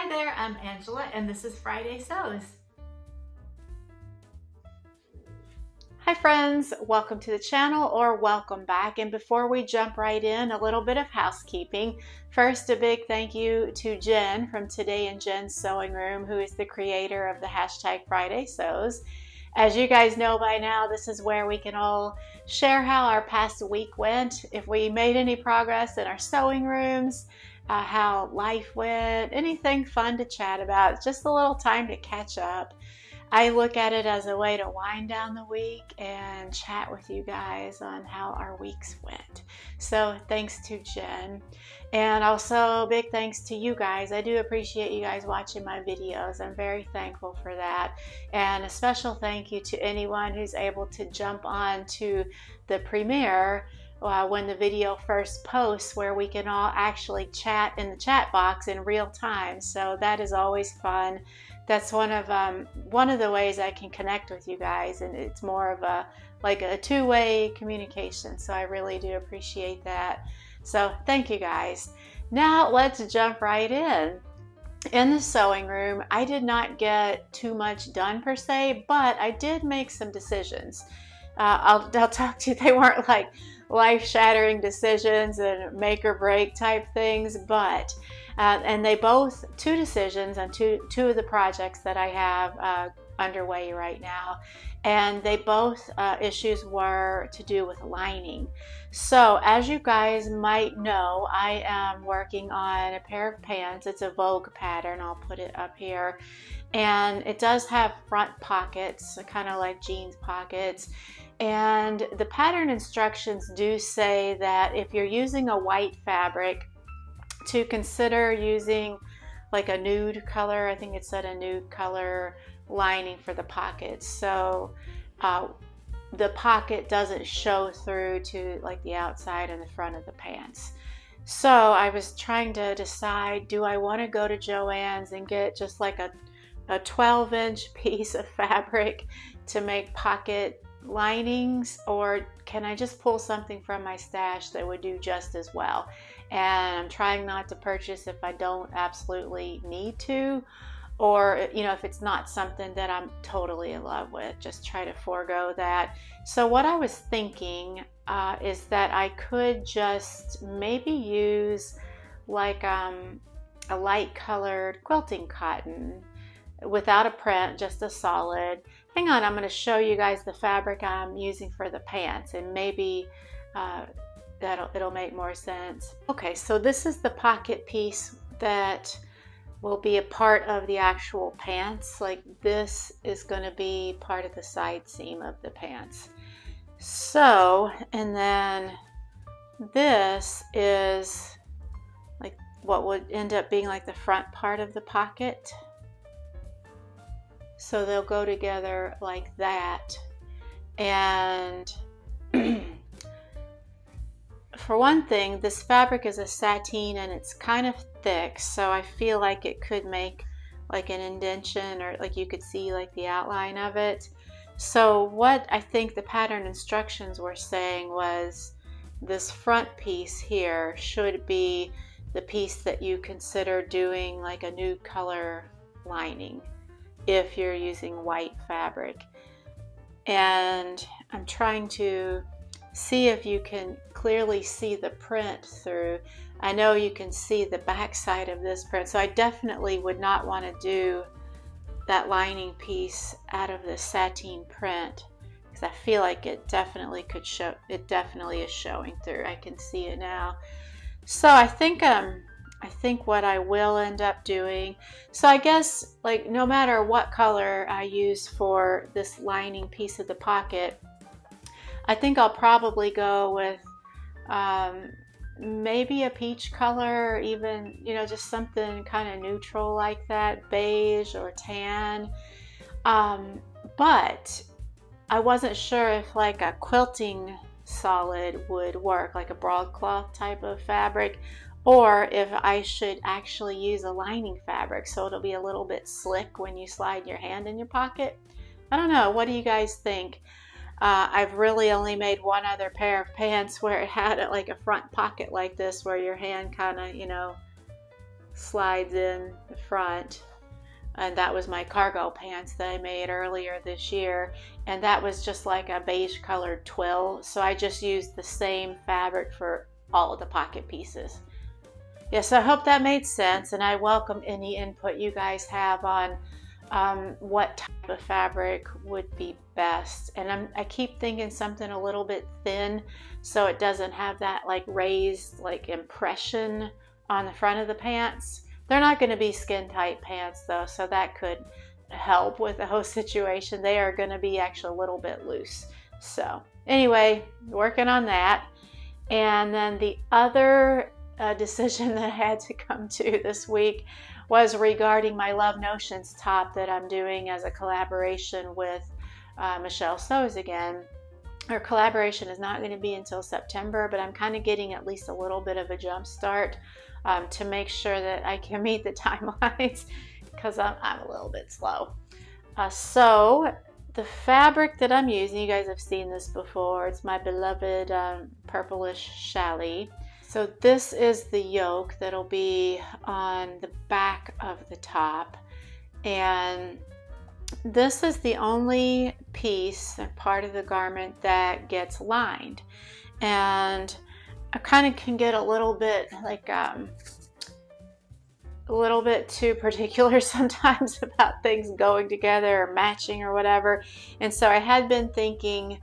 Hi there, I'm Angela and this is Friday Sews. Hi friends, welcome to the channel or welcome back. And before we jump right in, a little bit of housekeeping. First, a big thank you to Jen from Today in Jen's Sewing Room, who is the creator of the hashtag Friday Sews. As you guys know by now, this is where we can all share how our past week went, if we made any progress in our sewing rooms, how life went, anything fun to chat about, just a little time to catch up. I look at it as a way to wind down the week and chat with you guys on how our weeks went. So thanks to Jen. And also big thanks to you guys. I do appreciate you guys watching my videos. I'm very thankful for that. And a special thank you to anyone who's able to jump on to the premiere when the video first posts, where we can all actually chat in the chat box in real time. So that is always fun. That's one of the ways I can connect with you guys, and it's more of a two-way communication. So I really do appreciate that. So thank you guys. Now let's jump right in. In the sewing room, I did not get too much done per se, but I did make some decisions. I'll talk to you. They weren't like life-shattering decisions and make or break type things, but and they both, two decisions on two of the projects that I have underway right now, and they both issues were to do with lining. So as you guys might know, I am working on a pair of pants. It's a Vogue pattern. I'll put it up here, and it does have front pockets, kind of like jeans pockets. And the pattern instructions do say that if you're using a white fabric, to consider using like a nude color. I think it said a nude color lining for the pockets, so the pocket doesn't show through to like the outside and the front of the pants. So I was trying to decide, do I want to go to Joann's and get just like a 12-inch piece of fabric to make pocket linings, or can I just pull something from my stash that would do just as well? And I'm trying not to purchase if I don't absolutely need to, or if it's not something that I'm totally in love with, just try to forego that. So what I was thinking is that I could just maybe use like a light colored quilting cotton without a print, just a solid. Hang on, I'm going to show you guys the fabric I'm using for the pants, and maybe it'll make more sense. Okay, so this is the pocket piece that will be a part of the actual pants. Like this is going to be part of the side seam of the pants. So, and then this is like what would end up being like the front part of the pocket. So they'll go together like that. And for one thing, this fabric is a sateen and it's kind of thick, so I feel like it could make like an indentation, or like you could see like the outline of it. So what I think the pattern instructions were saying was this front piece here should be the piece that you consider doing like a nude color lining if you're using white fabric. And I'm trying to see if you can clearly see the print through. I know you can see the back side of this print, so I definitely would not want to do that lining piece out of the sateen print, because I feel like it definitely could show, it definitely is showing through. I can see it now. So I think what I will end up doing, so I guess like no matter what color I use for this lining piece of the pocket, I think I'll probably go with maybe a peach color, or even just something kind of neutral like that, beige or tan. But I wasn't sure if like a quilting solid would work, like a broadcloth type of fabric, or if I should actually use a lining fabric so it'll be a little bit slick when you slide your hand in your pocket. I don't know. What do you guys think? I've really only made one other pair of pants where it had like a front pocket like this, where your hand kind of, slides in the front. And that was my cargo pants that I made earlier this year. And that was just like a beige colored twill. So I just used the same fabric for all of the pocket pieces. Yes, I hope that made sense. And I welcome any input you guys have on what type of fabric would be best. And I keep thinking something a little bit thin so it doesn't have that like raised like impression on the front of the pants. They're not going to be skin tight pants though, so that could help with the whole situation. They are going to be actually a little bit loose. So anyway, working on that. And then the other decision that I had to come to this week was regarding my Love Notions top that I'm doing as a collaboration with Michelle Sews again. Our collaboration is not going to be until September, but I'm kind of getting at least a little bit of a jump start to make sure that I can meet the timelines because I'm a little bit slow. So the fabric that I'm using, you guys have seen this before. It's my beloved purplish challis. So this is the yoke that'll be on the back of the top. And this is the only piece, part of the garment that gets lined. And I kind of can get a little bit like a little bit too particular sometimes about things going together or matching or whatever. And so I had been thinking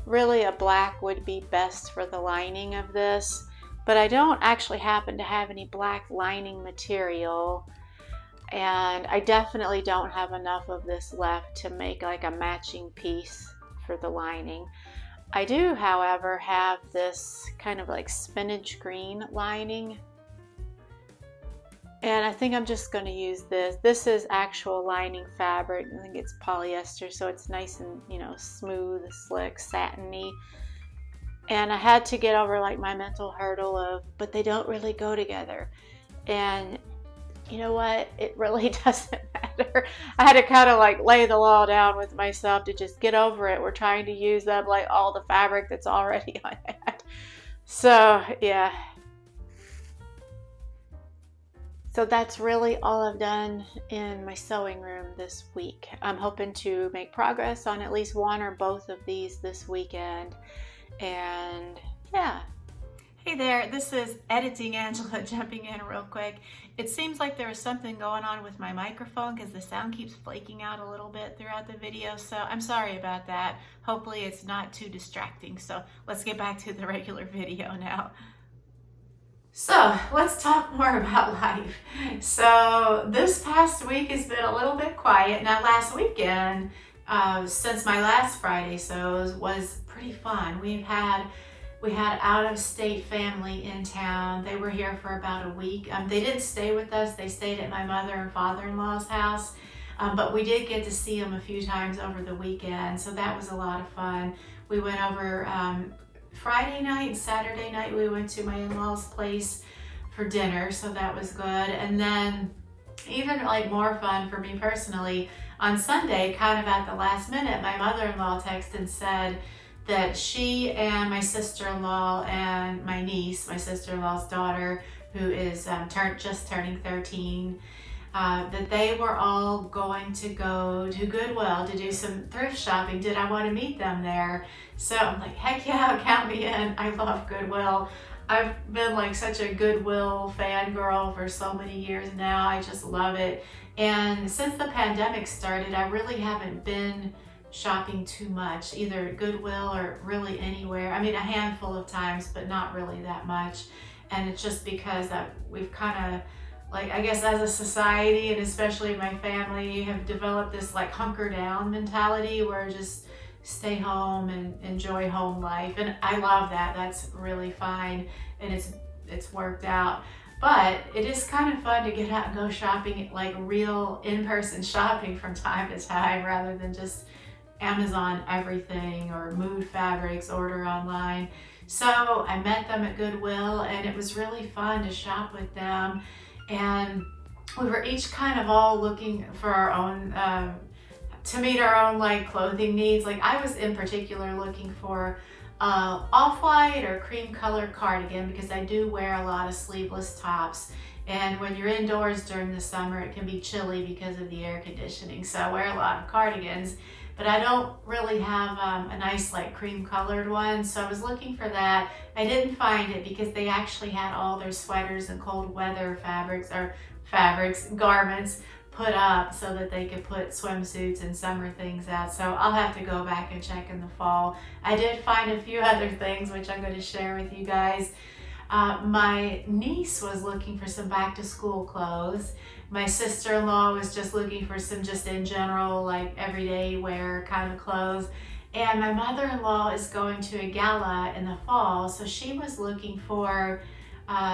really a black would be best for the lining of this, but I don't actually happen to have any black lining material. And I definitely don't have enough of this left to make like a matching piece for the lining. I do, however, have this kind of like spinach green lining. And I think I'm just going to use this. This is actual lining fabric. I think it's polyester, so it's nice and, you know, smooth, slick, satiny. And I had to get over like my mental hurdle of, but they don't really go together. And you know what? It really doesn't matter. I had to kind of like lay the law down with myself to just get over it. We're trying to use up like all the fabric that's already on it. So yeah. So that's really all I've done in my sewing room this week. I'm hoping to make progress on at least one or both of these this weekend. And yeah. Hey there, this is Editing Angela jumping in real quick. It seems like there is something going on with my microphone because the sound keeps flaking out a little bit throughout the video, so I'm sorry about that. Hopefully it's not too distracting, so let's get back to the regular video now. So let's talk more about life. So this past week has been a little bit quiet. Now last weekend, since my last Friday sews, was pretty fun. We had out-of-state family in town. They were here for about a week. They didn't stay with us. They stayed at my mother and father-in-law's house, but we did get to see them a few times over the weekend, so that was a lot of fun. We went over Friday night and Saturday night. We went to my in-laws' place for dinner, so that was good. And then even like more fun for me personally, on Sunday, kind of at the last minute, my mother-in-law texted and said that she and my sister-in-law and my niece, my sister-in-law's daughter, who is just turning 13, that they were all going to go to Goodwill to do some thrift shopping. Did I want to meet them there? So I'm like, heck yeah, count me in. I love Goodwill. I've been like such a Goodwill fangirl for so many years now. I just love it. And since the pandemic started, I really haven't been shopping too much, either Goodwill or really anywhere. I mean, a handful of times, but not really that much. And it's just because that we've kind of, like, I guess as a society and especially my family, have developed this like hunker down mentality where just stay home and enjoy home life. And I love that. That's really fine. And it's worked out. But it is kind of fun to get out and go shopping, like real in-person shopping from time to time, rather than just Amazon everything or Mood Fabrics, order online. So I met them at Goodwill and it was really fun to shop with them. And we were each kind of all looking for our own, to meet our own like clothing needs. Like I was in particular looking for off-white or cream colored cardigan because I do wear a lot of sleeveless tops. And when you're indoors during the summer, it can be chilly because of the air conditioning. So I wear a lot of cardigans, but I don't really have a nice like cream colored one. So I was looking for that. I didn't find it because they actually had all their sweaters and cold weather garments put up so that they could put swimsuits and summer things out. So I'll have to go back and check in the fall. I did find a few other things which I'm going to share with you guys. My niece was looking for some back to school clothes. My sister-in-law was just looking for some just in general like everyday wear kind of clothes. And my mother-in-law is going to a gala in the fall, so she was looking for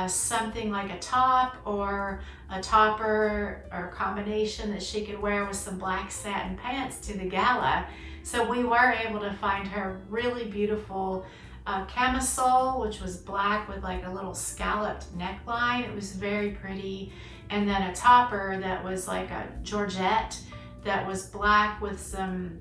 something like a top or a topper or a combination that she could wear with some black satin pants to the gala. So we were able to find her really beautiful camisole, which was black with like a little scalloped neckline. It was very pretty. And then a topper that was like a georgette that was black with some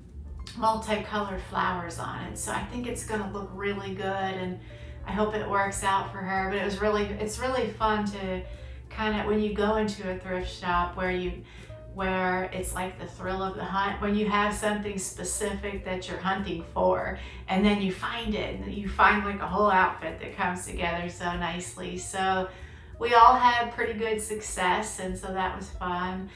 multicolored flowers on it. So I think it's gonna look really good, and I hope it works out for her. But it's really fun to kind of, when you go into a thrift shop where it's like the thrill of the hunt, when you have something specific that you're hunting for, and then you find it, and you find like a whole outfit that comes together so nicely. So we all had pretty good success, and so that was fun.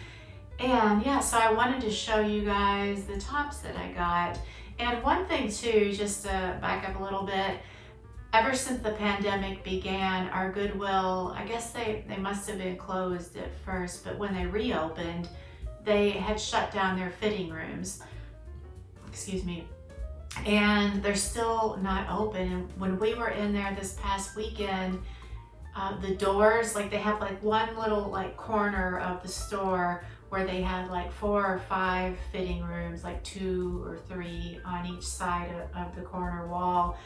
And yeah, so I wanted to show you guys the tops that I got. And one thing too, just to back up a little bit, ever since the pandemic began, our Goodwill, I guess they must have been closed at first, but when they reopened, they had shut down their fitting rooms. Excuse me. And they're still not open. And when we were in there this past weekend, the doors, like they have like one little like corner of the store where they had like 4 or 5 fitting rooms, like 2 or 3 on each side of the corner wall.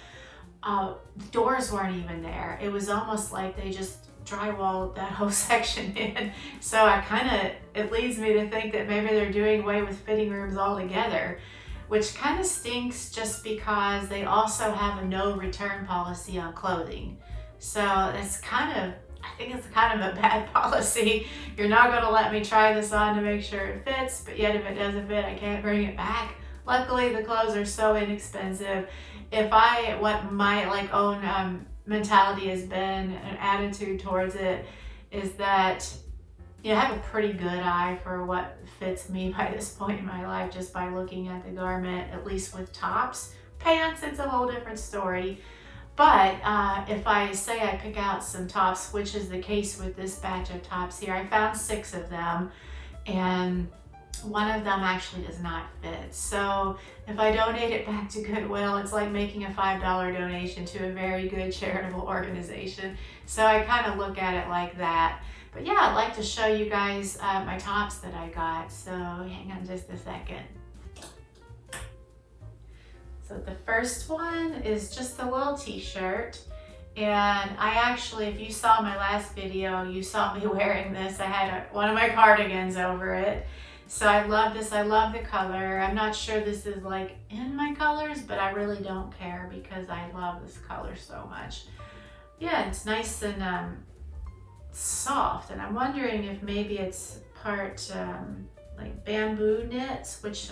The doors weren't even there. It was almost like they just drywalled that whole section in. So it leads me to think that maybe they're doing away with fitting rooms altogether, which kind of stinks just because they also have a no return policy on clothing. So that's I think it's kind of a bad policy. You're not going to let me try this on to make sure it fits, but yet if it doesn't fit, I can't bring it back. Luckily, the clothes are so inexpensive. What my like own mentality has been, an attitude towards it, is that I have a pretty good eye for what fits me by this point in my life, just by looking at the garment, at least with tops. Pants, it's a whole different story. But if I say I pick out some tops, which is the case with this batch of tops here, I found 6 of them, and one of them actually does not fit. So if I donate it back to Goodwill, it's like making a $5 donation to a very good charitable organization. So I kind of look at it like that. But yeah, I'd like to show you guys my tops that I got. So hang on just a second. So the first one is just a little t-shirt. And I actually, if you saw my last video, you saw me wearing this. I had one of my cardigans over it. So I love this. I love the color. I'm not sure this is like in my colors, but I really don't care because I love this color so much. Yeah, it's nice and soft. And I'm wondering if maybe it's part like bamboo knits, which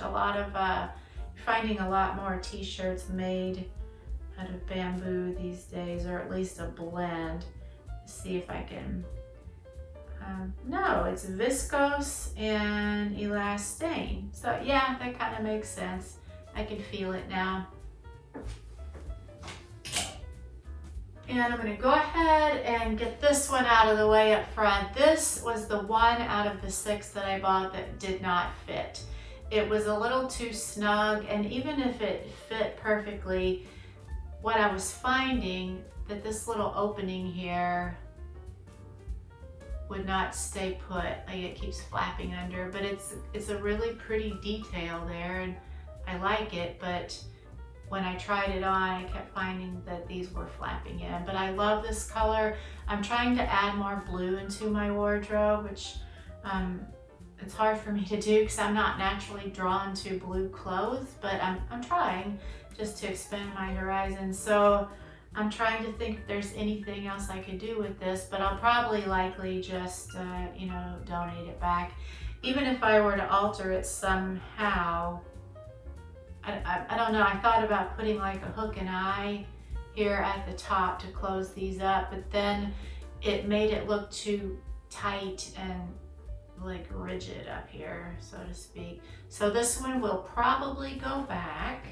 finding a lot more t-shirts made out of bamboo these days, or at least a blend. Let's see if I can, no, it's viscose and elastane. So yeah, that kind of makes sense. I can feel it now. And I'm gonna go ahead and get this one out of the way up front. This was the one out of the 6 that I bought that did not fit. It was a little too snug, and even if it fit perfectly, what I was finding that this little opening here would not stay put. Like it keeps flapping under, but it's a really pretty detail there, and I like it, but when I tried it on, I kept finding that these were flapping in. But I love this color. I'm trying to add more blue into my wardrobe, which it's hard for me to do because I'm not naturally drawn to blue clothes, but I'm trying just to expand my horizon. So I'm trying to think if there's anything else I could do with this, but I'll probably likely just, you know, donate it back. Even if I were to alter it somehow, I don't know, I thought about putting like a hook and eye here at the top to close these up, but then it made it look too tight and like rigid up here, so to speak. So this one will probably go back.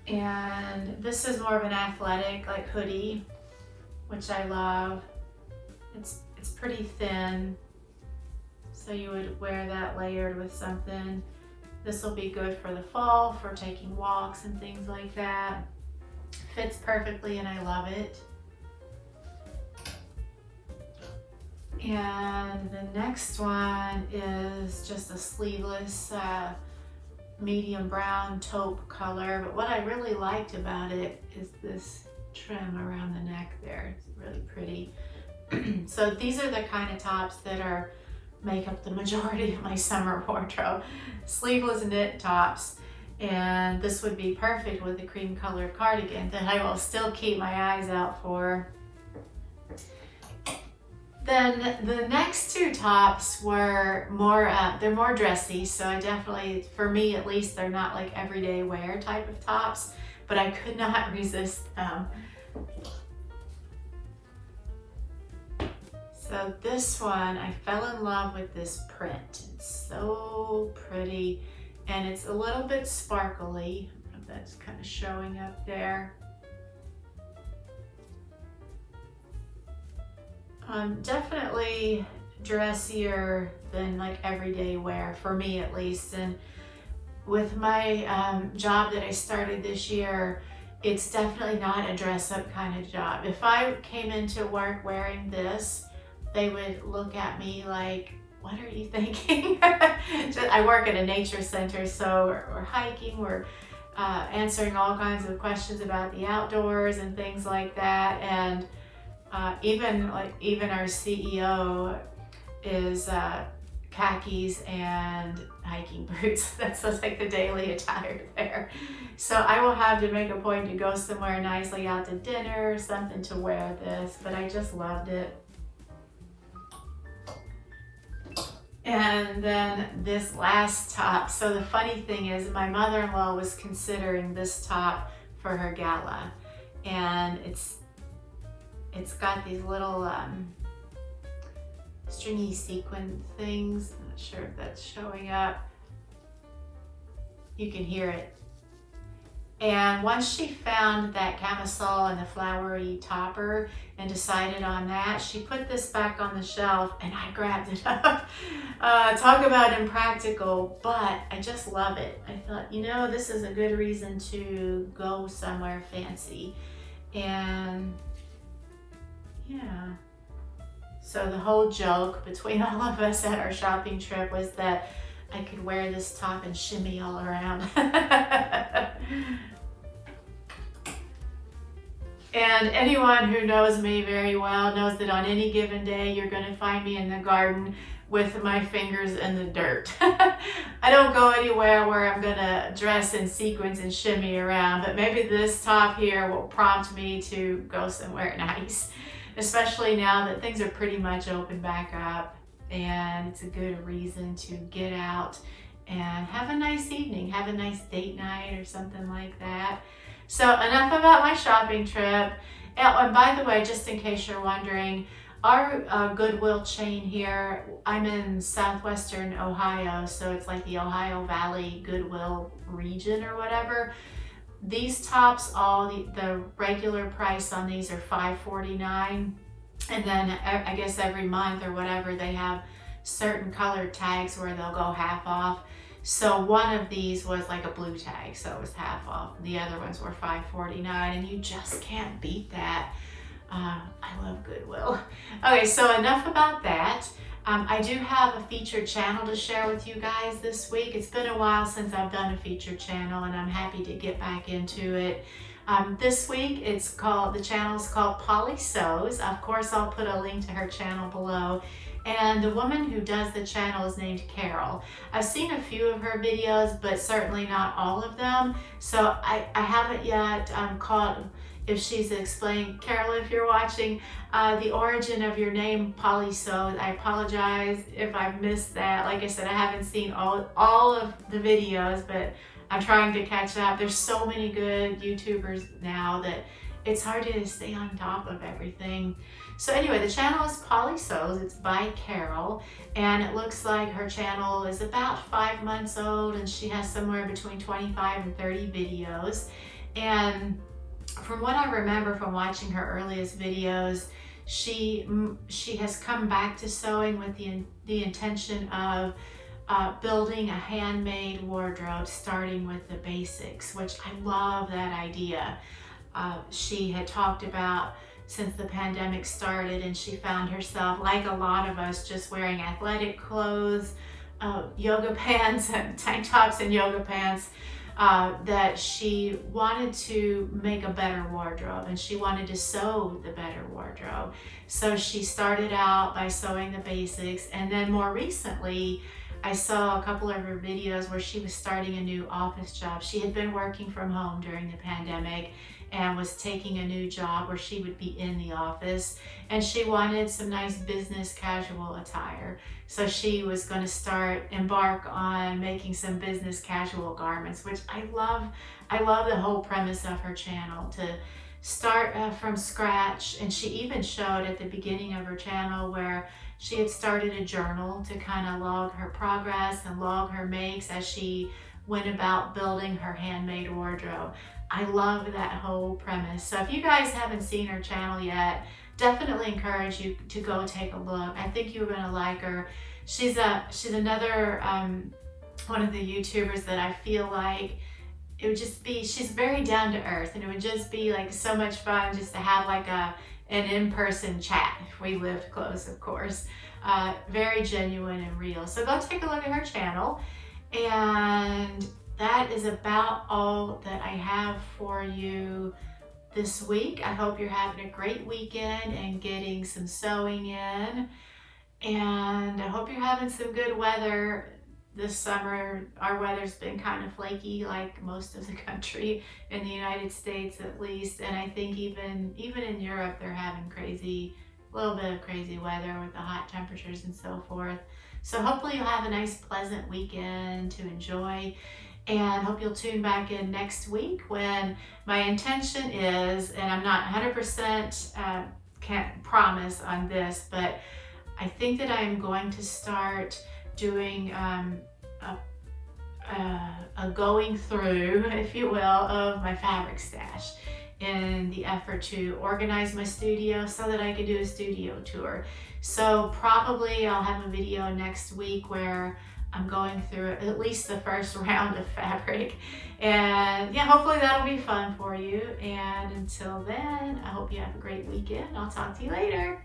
And this is more of an athletic, like hoodie, which I love. It's pretty thin, so you would wear that layered with something. This will be good for the fall, for taking walks and things like that. Fits perfectly and I love it. And the next one is just a sleeveless medium brown taupe color, but what I really liked about it is this trim around the neck there. It's really pretty. So these are the kind of tops that make up the majority of my summer wardrobe. Sleeveless knit tops, and this would be perfect with a cream colored cardigan that I will still keep my eyes out for. Then the next two tops were more, they're more dressy, so I definitely, for me at least, they're not like everyday wear type of tops, but I could not resist them. So this one, I fell in love with this print. It's so pretty, and it's a little bit sparkly. That's kind of showing up there. Definitely dressier than like everyday wear, for me at least. And with my job that I started this year, it's definitely not a dress up kind of job. If I came into work wearing this, they would look at me like, what are you thinking? I work at a nature center, so we're hiking, we're answering all kinds of questions about the outdoors and things like that. And even our CEO is khakis and hiking boots. That's like the daily attire there. So I will have to make a point to go somewhere nicely, out to dinner or something, to wear this, but I just loved it. And then this last top. So the funny thing is, my mother-in-law was considering this top for her gala, and it's got these little stringy sequin things. I'm not sure if that's showing up. You can hear it. And once she found that camisole and the flowery topper and decided on that, she put this back on the shelf and I grabbed it up. Talk about impractical, but I just love it. I thought, you know, this is a good reason to go somewhere fancy. And yeah. So the whole joke between all of us at our shopping trip was that I could wear this top and shimmy all around. And anyone who knows me very well knows that on any given day, you're going to find me in the garden with my fingers in the dirt. I don't go anywhere where I'm going to dress in sequins and shimmy around, but maybe this top here will prompt me to go somewhere nice, especially now that things are pretty much open back up, and it's a good reason to get out and have a nice evening, have a nice date night or something like that. So enough about my shopping trip. And by the way, just in case you're wondering, our Goodwill chain here, I'm in southwestern Ohio, so it's like the Ohio Valley Goodwill region or whatever. These tops, all the regular price on these are $5.49, and then I guess every month or whatever they have certain colored tags where they'll go half off. So one of these was like a blue tag, so it was half off. The other ones were $5.49, and you just can't beat that. I love Goodwill. Okay, so enough about that. I do have a featured channel to share with you guys this week. It's been a while since I've done a featured channel, and I'm happy to get back into it. This week the channel is called Polly Sews. Of course, I'll put a link to her channel below. And the woman who does the channel is named Carol. I've seen a few of her videos, but certainly not all of them. So I haven't yet caught if she's explained. Carol, if you're watching, the origin of your name, Polly Sews. I apologize if I missed that. Like I said, I haven't seen all of the videos, but I'm trying to catch up. There's so many good YouTubers now that it's hard to stay on top of everything. So anyway, the channel is Polly Sews. It's by Carol, and it looks like her channel is about 5 months old, and she has somewhere between 25 and 30 videos. And from what I remember from watching her earliest videos, she has come back to sewing with the intention of building a handmade wardrobe, starting with the basics, which I love that idea. She had talked about since the pandemic started, and she found herself, like a lot of us, just wearing athletic clothes, yoga pants and tank tops and yoga pants, that she wanted to make a better wardrobe, and she wanted to sew the better wardrobe. So she started out by sewing the basics, and then more recently I saw a couple of her videos where she was starting a new office job. She had been working from home during the pandemic and was taking a new job where she would be in the office, and she wanted some nice business casual attire. So she was going to embark on making some business casual garments, which I love. I love the whole premise of her channel, to start from scratch. And she even showed at the beginning of her channel where she had started a journal to kind of log her progress and log her makes as she went about building her handmade wardrobe. I love that whole premise. So if you guys haven't seen her channel yet, definitely encourage you to go take a look. I think you're going to like her. She's another one of the YouTubers that I feel like it would just be, she's very down to earth, and it would just be like so much fun just to have like an in-person chat if we lived close, of course. Very genuine and real. So go take a look at her channel. And that is about all that I have for you this week. I hope you're having a great weekend and getting some sewing in. And I hope you're having some good weather this summer. Our weather's been kind of flaky, like most of the country, in the United States at least. And I think even in Europe, they're having a little bit of crazy weather with the hot temperatures and so forth. So hopefully you'll have a nice, pleasant weekend to enjoy. And hope you'll tune back in next week, when my intention is, and I'm not 100% can't promise on this, but I think that I'm going to start doing a going through, if you will, of my fabric stash, in the effort to organize my studio so that I can do a studio tour. So probably I'll have a video next week where I'm going through at least the first round of fabric. And yeah, hopefully that'll be fun for you. And until then, I hope you have a great weekend. I'll talk to you later.